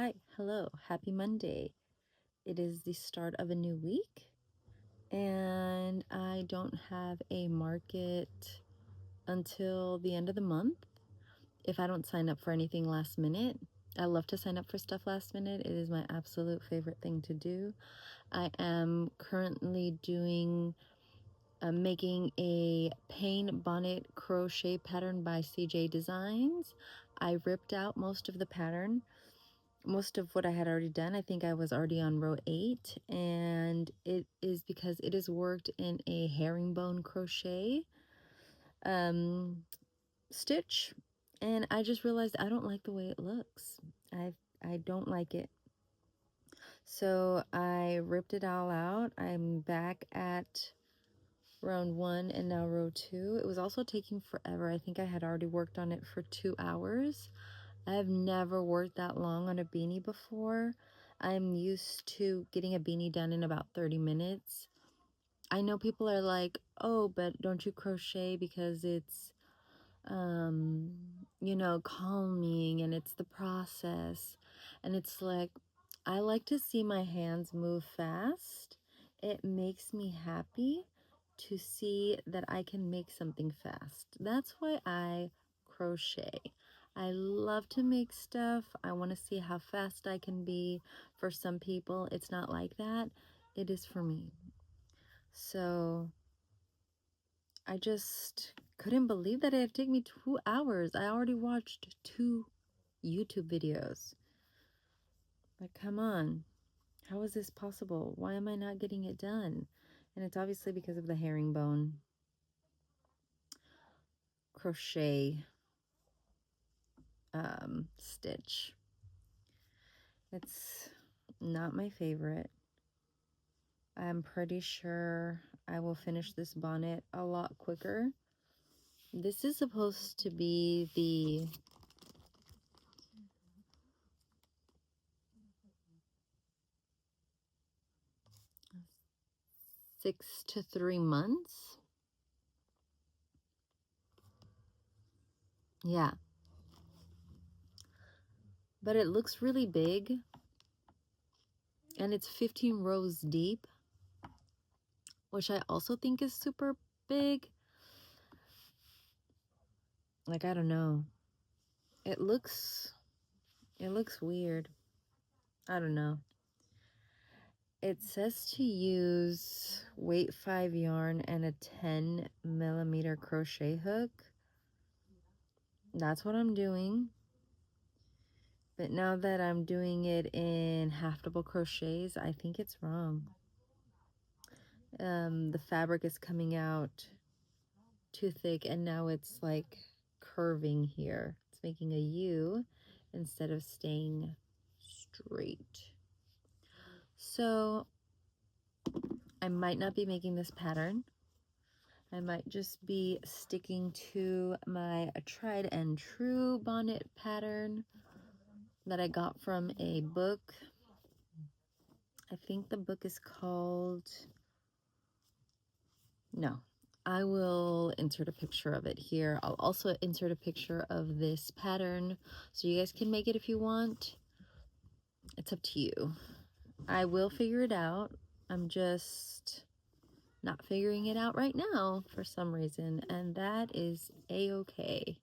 Hi, hello, happy Monday. It is the start of a new week, and I don't have a market until the end of the month if I don't sign up for anything last minute. I love to sign up for stuff last minute. It is my absolute favorite thing to do. I am currently making a pain bonnet crochet pattern by CJ Designs. I ripped out most of the pattern. Most of what I had already done. I think I was already on row 8, and it is because it is worked in a herringbone crochet stitch, and I just realized I don't like the way it looks. I don't like it. So I ripped it all out. I'm back at round 1 and now row 2. It was also taking forever. I think I had already worked on it for 2 hours. I've never worked that long on a beanie before. I'm used to getting a beanie done in about 30 minutes. I know people are like, oh, but don't you crochet because it's, calming and it's the process. And it's like, I like to see my hands move fast. It makes me happy to see that I can make something fast. That's why I crochet. I love to make stuff. I want to see how fast I can be. For some people, it's not like that. It is for me. So I just couldn't believe that it had taken me 2 hours. I already watched 2 YouTube videos. Like, come on. How is this possible? Why am I not getting it done? And it's obviously because of the herringbone crochet stitch. It's not my favorite. I'm pretty sure I will finish this bonnet a lot quicker. This is supposed to be the 6 to 3 months. Yeah. But it looks really big. And it's 15 rows deep, which I also think is super big. Like, I don't know. It looks weird. I don't know. It says to use weight 5 yarn and a 10mm crochet hook. That's what I'm doing. But now that I'm doing it in half double crochets, I think it's wrong. The fabric is coming out too thick, and now it's like curving here. It's making a U instead of staying straight. So I might not be making this pattern. I might just be sticking to my tried and true bonnet pattern that I got from a book. I think the book is called... No, I will insert a picture of it here. I'll also insert a picture of this pattern so you guys can make it if you want. It's up to you. I will figure it out. I'm just not figuring it out right now for some reason, and that is a-okay.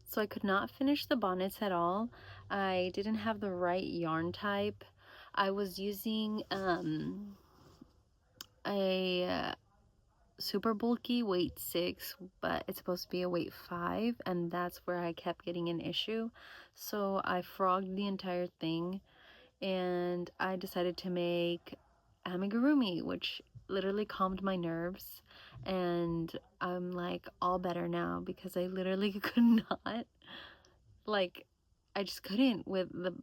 So I could not finish the bonnets at all. I didn't have the right yarn type. I was using a super bulky weight 6, but it's supposed to be a weight 5, and that's where I kept getting an issue. So I frogged the entire thing, and I decided to make amigurumi, which literally calmed my nerves, and I'm like all better now because I literally could not, like, I just couldn't with the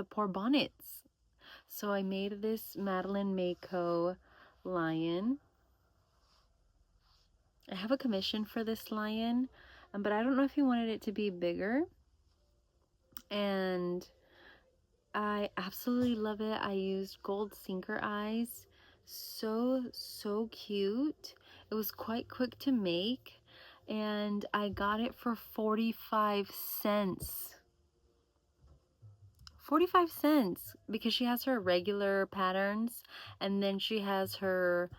poor bonnets. So I made this Madeline Mako lion. I have a commission for this lion, but I don't know if he wanted it to be bigger, and I absolutely love it. I used gold sinker eyes. So cute. It was quite quick to make, and I got it for 45 cents. 45 cents, because she has her regular patterns and then she has her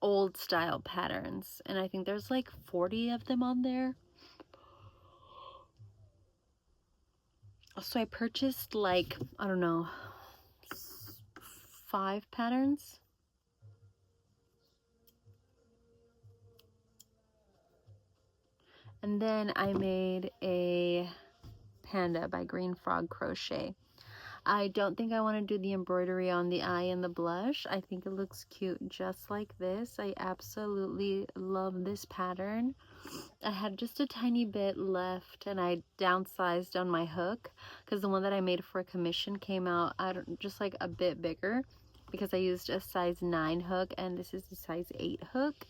old style patterns, and I think there's like 40 of them on there. So I purchased like, I don't know, 5 patterns. And then I made a panda by Green Frog Crochet. I don't think I want to do the embroidery on the eye and the blush. I think it looks cute just like this. I absolutely love this pattern. I had just a tiny bit left and I downsized on my hook because the one that I made for a commission came out just like a bit bigger, because I used a size 9 hook and this is the size 8 hook,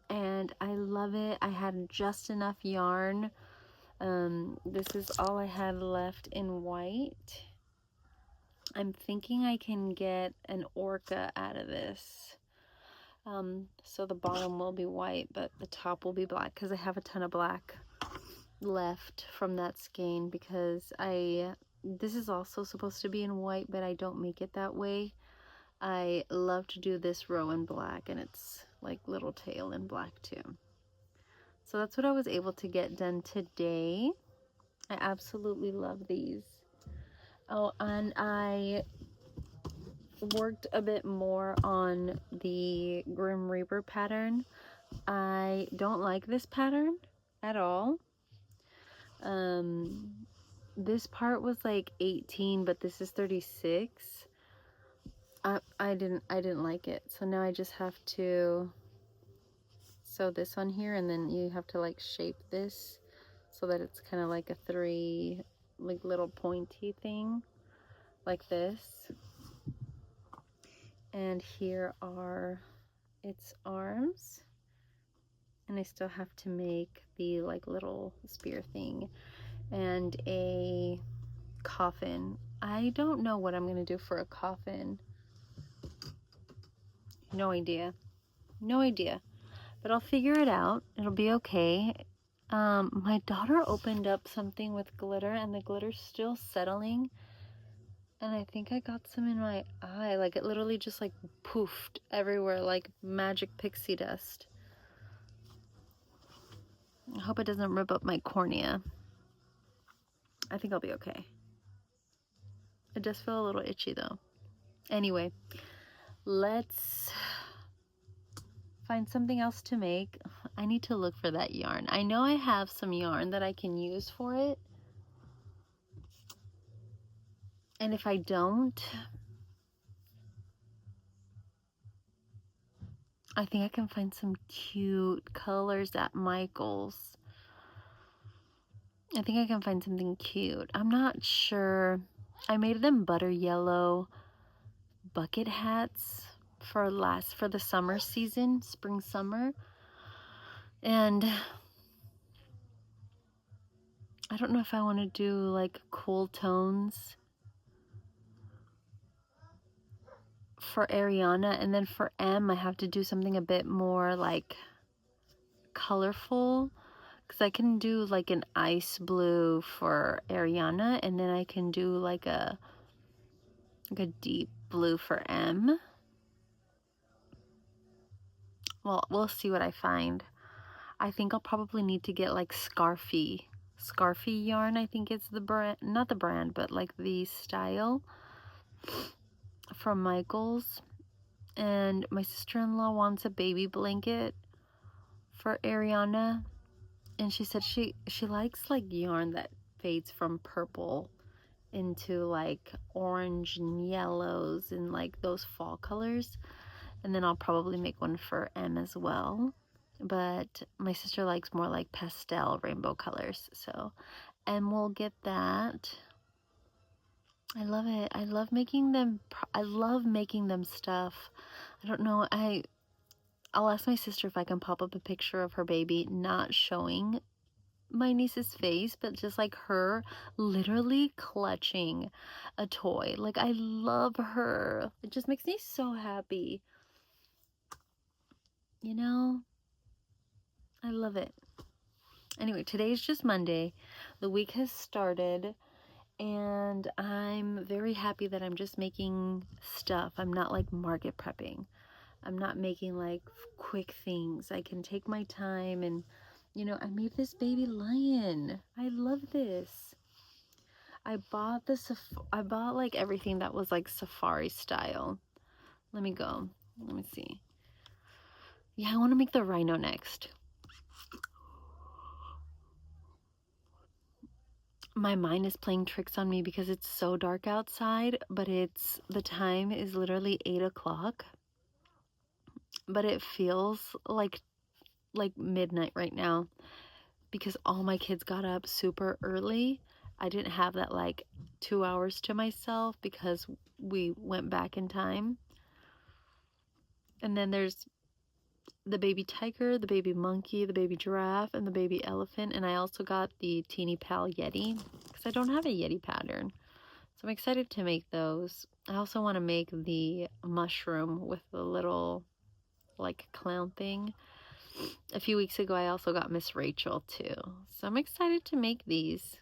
and I love it. I had just enough yarn. This is all I had left in white. I'm thinking I can get an orca out of this. So the bottom will be white, but the top will be black because I have a ton of black left from that skein, because this is also supposed to be in white, but I don't make it that way. I love to do this row in black, and it's like little tail in black too. So that's what I was able to get done today. I absolutely love these. Oh, and I worked a bit more on the Grim Reaper pattern. I don't like this pattern at all. This part was like 18, but this is 36. I didn't like it. So now I just have to sew this on here, and then you have to like shape this so that it's kind of like a 3 like little pointy thing like this. And here are its arms, and I still have to make the like little spear thing and a coffin. I don't know what I'm gonna do for a coffin. No idea, but I'll figure it out. It'll be okay. My daughter opened up something with glitter, and the glitter's still settling, and I think I got some in my eye. Like it literally just like poofed everywhere like magic pixie dust. I hope it doesn't rip up my cornea. I think I'll be okay. It does feel a little itchy though. Anyway, let's find something else to make. I need to look for that yarn. I know I have some yarn that I can use for it. And if I don't, I think I can find some cute colors at Michael's. I think I can find something cute. I'm not sure. I made them butter yellow bucket hats for the summer season, spring summer. And I don't know if I want to do like cool tones for Ariana, and then for M I have to do something a bit more like colorful, because I can do like an ice blue for Ariana, and then I can do like a deep blue for M. Well, we'll see what I find. I think I'll probably need to get like Scarfy yarn. I think it's the brand, not the brand, but like the style from Michael's. And my sister-in-law wants a baby blanket for Ariana, and she said she likes like yarn that fades from purple into like orange and yellows and like those fall colors. And then I'll probably make one for M as well, but my sister likes more like pastel rainbow colors, so M will get that. I love it. I love making them. I love making them stuff. I don't know, I'll ask my sister if I can pop up a picture of her baby, not showing my niece's face, but just like her literally clutching a toy. Like, I love her. It just makes me so happy. You know? I love it. Anyway, today's just Monday. The week has started, and I'm very happy that I'm just making stuff. I'm not like market prepping. I'm not making like quick things. I can take my time, and you know, I made this baby lion. I love this. I bought like everything that was like safari style. Let me go. Let me see. Yeah, I want to make the rhino next. My mind is playing tricks on me because it's so dark outside, but the time is literally 8 o'clock, but it feels like midnight right now because all my kids got up super early. I didn't have that like 2 hours to myself because we went back in time. And then there's the baby tiger, the baby monkey, the baby giraffe, and the baby elephant. And I also got the teeny pal yeti because I don't have a yeti pattern. So I'm excited to make those. I also want to make the mushroom with the little like clown thing. A few weeks ago I also got Miss Rachel too. So I'm excited to make these.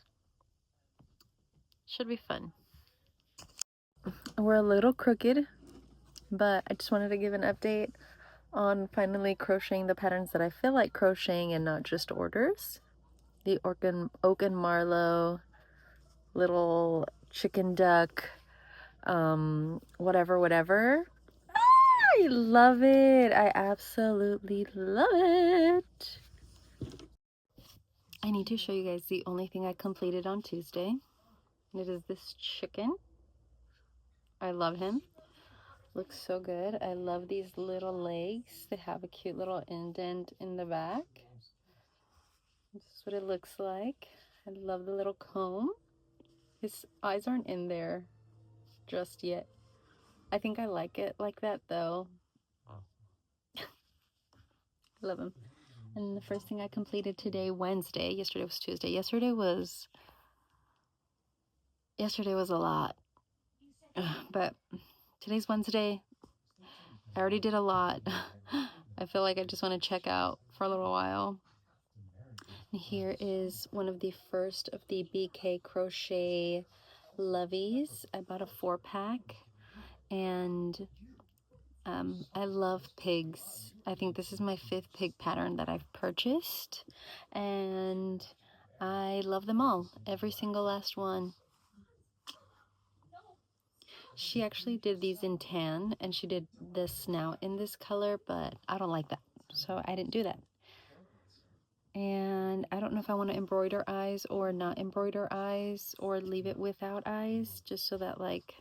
Should be fun. We're a little crooked, but I just wanted to give an update on finally crocheting the patterns that I feel like crocheting and not just orders. The oak and marlow, little chicken duck, whatever. I love it. I absolutely love it. I need to show you guys the only thing I completed on Tuesday. It is this chicken. I love him. Looks so good. I love these little legs. They have a cute little indent in the back. This is what it looks like. I love the little comb. His eyes aren't in there just yet. I think I like it like that though. Love him. And the first thing I completed today, Wednesday, yesterday was Tuesday. Yesterday was a lot. But today's Wednesday. I already did a lot. I feel like I just want to check out for a little while. And here is one of the first of the BK crochet loveys. I bought a 4-pack, and I love pigs. I think this is my 5th pig pattern that I've purchased, and I love them all, every single last one. She actually did these in tan, and she did the snout in this color, but I don't like that, so I didn't do that. And I don't know if I want to embroider eyes or not embroider eyes or leave it without eyes, just so that like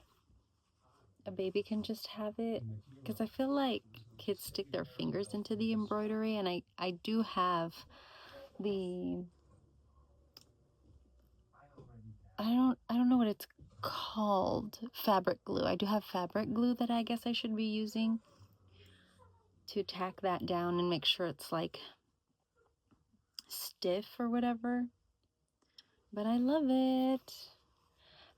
a baby can just have it, because I feel like kids stick their fingers into the embroidery, and I do have the I don't know what it's called, fabric glue. I do have fabric glue that I guess I should be using to tack that down and make sure it's like stiff or whatever. But I love it.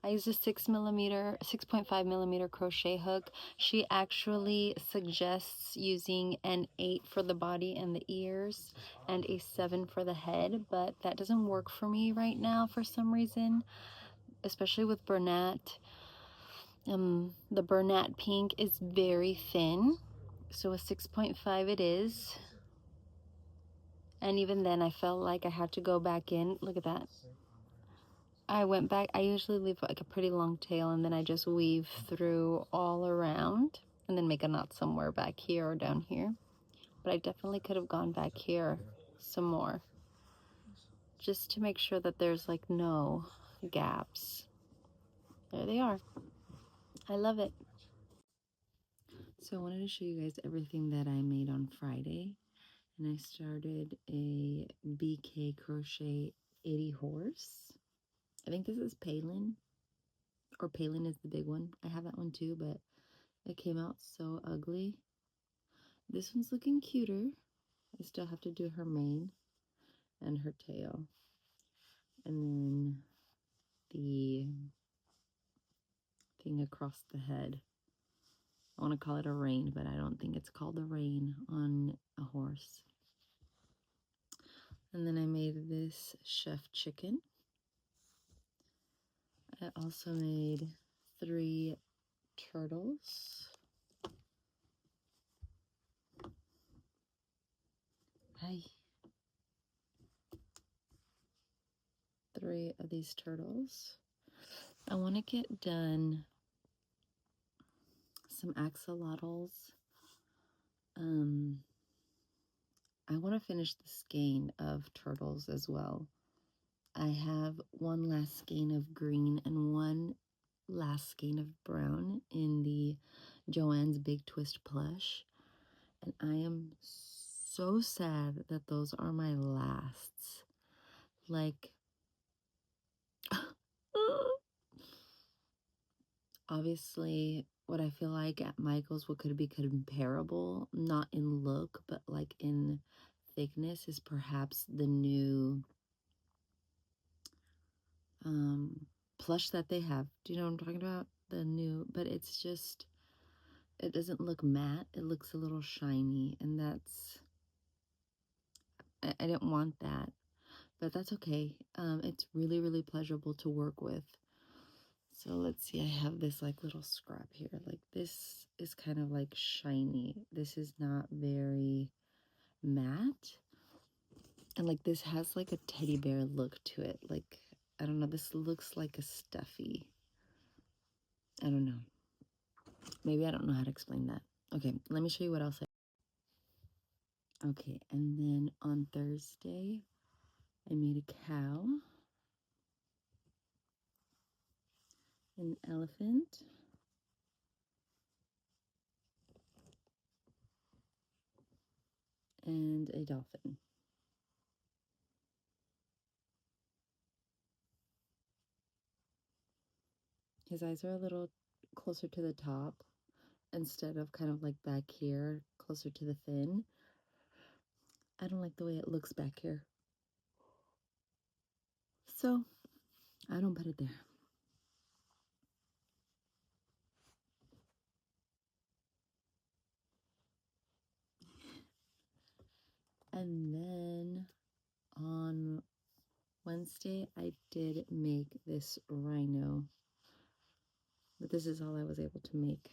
I use a 6.5 millimeter crochet hook. She actually suggests using an 8 for the body and the ears and a 7 for the head, but that doesn't work for me right now for some reason, especially with Bernat. The Bernat pink is very thin, so a 6.5 it is. And even then I felt like I had to go back in. Look at that. I went back. I usually leave like a pretty long tail, and then I just weave through all around and then make a knot somewhere back here or down here. But I definitely could have gone back here some more, just to make sure that there's like no gaps. There they are. I love it. So I wanted to show you guys everything that I made on Friday. And I started a BK crochet 80 horse. I think this is Palin, or Palin is the big one. I have that one too, but it came out so ugly. This one's looking cuter. I still have to do her mane and her tail. And then the thing across the head. I want to call it a rein, but I don't think it's called a rein on a horse. And then I made this chef chicken. I also made 3 turtles. Hi. 3 of these turtles. I want to get done some axolotls. I want to finish the skein of turtles as well. I have one last skein of green and one last skein of brown in the Joanne's Big Twist plush. And I am so sad that those are my lasts. Like, obviously, what I feel like at Michael's, what could be comparable, not in look, but like in thickness, is perhaps the new plush that they have. Do you know what I'm talking about? The new, but it's just, it doesn't look matte. It looks a little shiny, and that's, I didn't want that, but that's okay. It's really, really pleasurable to work with. So let's see, I have this like little scrap here. Like this is kind of like shiny. This is not very matte. And like this has like a teddy bear look to it. Like, I don't know, this looks like a stuffy. I don't know. Maybe I don't know how to explain that. Okay, let me show you what else okay, and then on Thursday, I made a cow, an elephant, and a dolphin. His eyes are a little closer to the top instead of kind of like back here, closer to the fin. I don't like the way it looks back here. So I don't put it there. And then on Wednesday, I did make this rhino, but this is all I was able to make.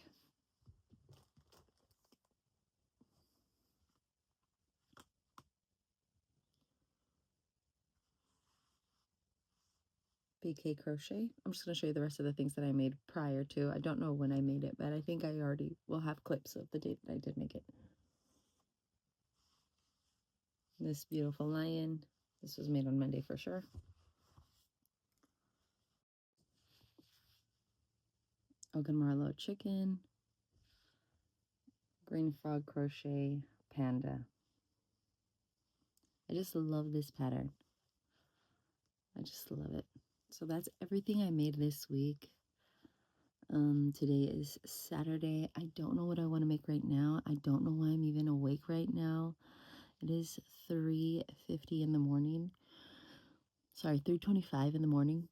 BK crochet. I'm just going to show you the rest of the things that I made prior to. I don't know when I made it, but I think I already will have clips of the date that I did make it. This beautiful lion. This was made on Monday for sure. Marlowe chicken. Green frog crochet panda. I just love this pattern. I just love it. So that's everything I made this week. Today is Saturday. I don't know what I want to make right now. I don't know why I'm even awake right now. It is 3:50 in the morning. Sorry, 3:25 in the morning.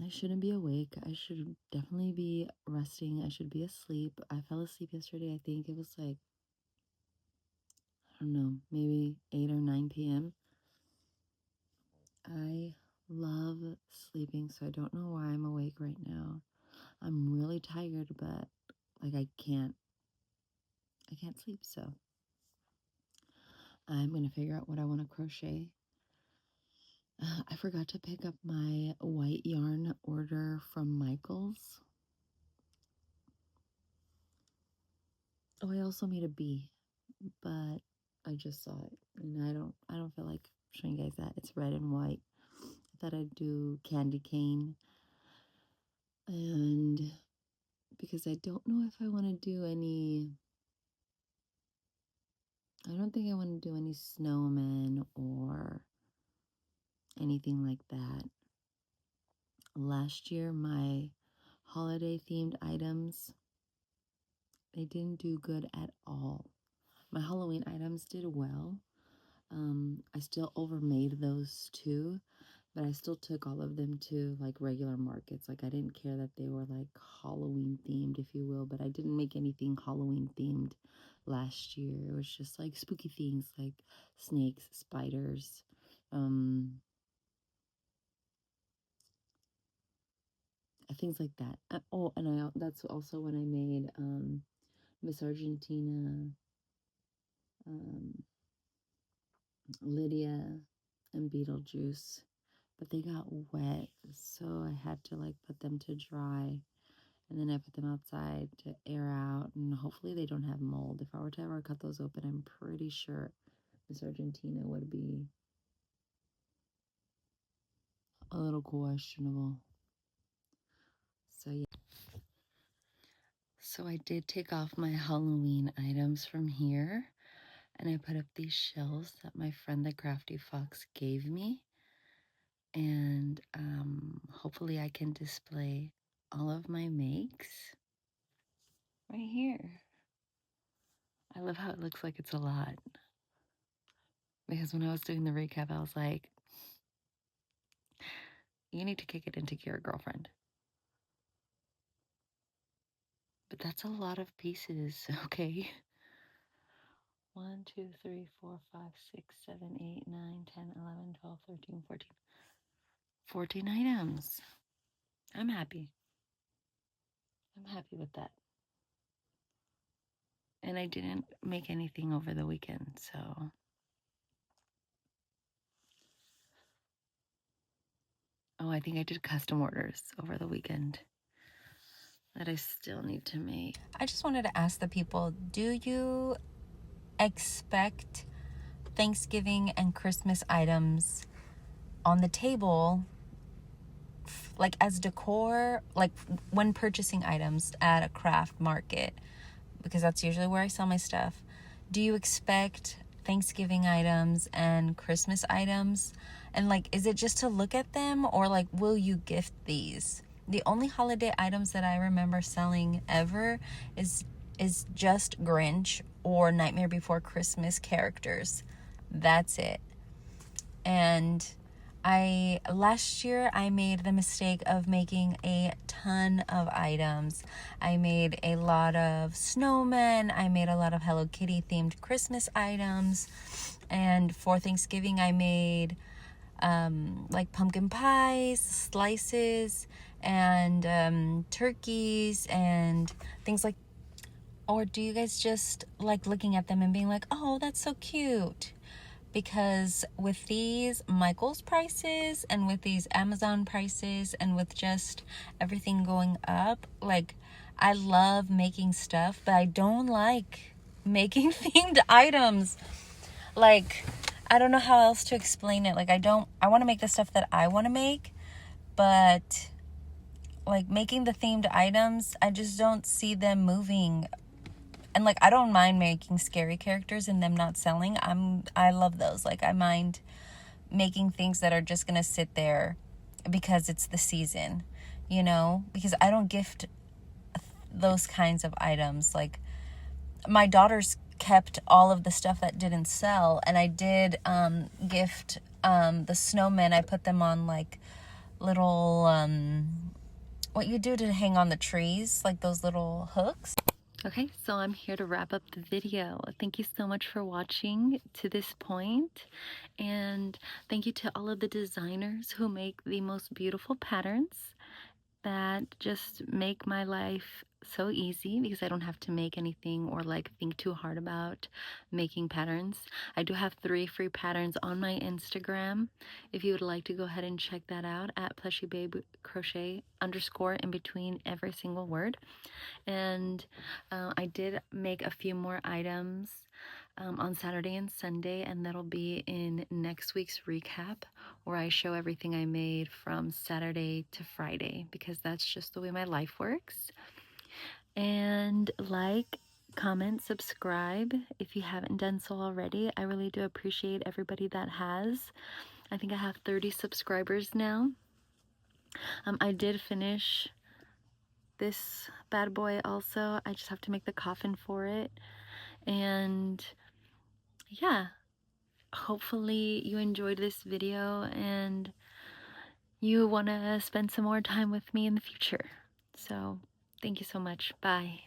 I shouldn't be awake. I should definitely be resting. I should be asleep. I fell asleep yesterday. I think it was like, I don't know, maybe 8 or 9 p.m. I love sleeping, so I don't know why I'm awake right now. I'm really tired, but like I can't sleep, so I'm gonna figure out what I want to crochet. I forgot to pick up my white yarn order from Michael's. Oh, I also made a bee, but I just saw it, and I don't feel like showing you guys that. It's red and white. I thought I'd do candy cane, and because I don't know if I want to do any. I don't think I want to do any snowmen or anything like that. Last year, my holiday themed items, they didn't do good at all. My Halloween items did well. I still overmade those too, but I still took all of them to like regular markets. Like I didn't care that they were like Halloween themed, if you will, but I didn't make anything Halloween themed last year. It was just like spooky things like snakes, spiders, things like that. Oh, and that's also when I made Miss Argentina, um, Lydia, and Beetlejuice, but they got wet, so I had to like put them to dry, and then I put them outside to air out, and hopefully they don't have mold. If I were to ever cut those open, I'm pretty sure Miss Argentina would be a little questionable. So yeah. So I did take off my Halloween items from here, and I put up these shelves that my friend the Crafty Fox gave me, and hopefully I can display all of my makes right here. I love how it looks like it's a lot, because when I was doing the recap, I was like, you need to kick it into gear, girlfriend. But that's a lot of pieces, okay? 1, 2, 3, 4, 5, 6, 7, 8, 9, 10, 11, 12, 13, 14. 14 items. I'm happy. I'm happy with that. And I didn't make anything over the weekend, so. Oh, I think I did custom orders over the weekend that I still need to make. I just wanted to ask the people, do you expect Thanksgiving and Christmas items on the table, like as decor, like when purchasing items at a craft market, because that's usually where I sell my stuff? Do you expect Thanksgiving items and Christmas items? And like, is it just to look at them, or like, will you gift these? The only holiday items that I remember selling ever is just Grinch or Nightmare Before Christmas characters. That's it. And last year I made the mistake of making a ton of items. I made a lot of snowmen. I made a lot of Hello Kitty themed Christmas items. And for Thanksgiving I made like pumpkin pies, slices, and turkeys and things like. Or do you guys just like looking at them and being like, oh, that's so cute? Because with these Michael's prices and with these Amazon prices and with just everything going up, like, I love making stuff, but I don't like making themed items. Like, I don't know how else to explain it. Like, I want to make the stuff that I want to make, but like making the themed items, I just don't see them moving. And like, I don't mind making scary characters and them not selling. I love those. Like, I mind making things that are just gonna sit there because it's the season, you know? Because I don't gift those kinds of items. Like, my daughters kept all of the stuff that didn't sell, and I did gift the snowmen. I put them on like little what you do to hang on the trees, like those little hooks. Okay, so I'm here to wrap up the video. Thank you so much for watching to this point, and thank you to all of the designers who make the most beautiful patterns that just make my life so easy, because I don't have to make anything or like think too hard about making patterns. I do have 3 free patterns on my Instagram if you would like to go ahead and check that out at plushybabecrochet_ in between every single word. And I did make a few more items on Saturday and Sunday, and that'll be in next week's recap, where I show everything I made from Saturday to Friday, because that's just the way my life works. And like, comment, subscribe if you haven't done so already. I really do appreciate everybody that has. I think I have 30 subscribers now. I did finish this bad boy also. I just have to make the coffin for it. And yeah, hopefully you enjoyed this video and you want to spend some more time with me in the future. So thank you so much. Bye.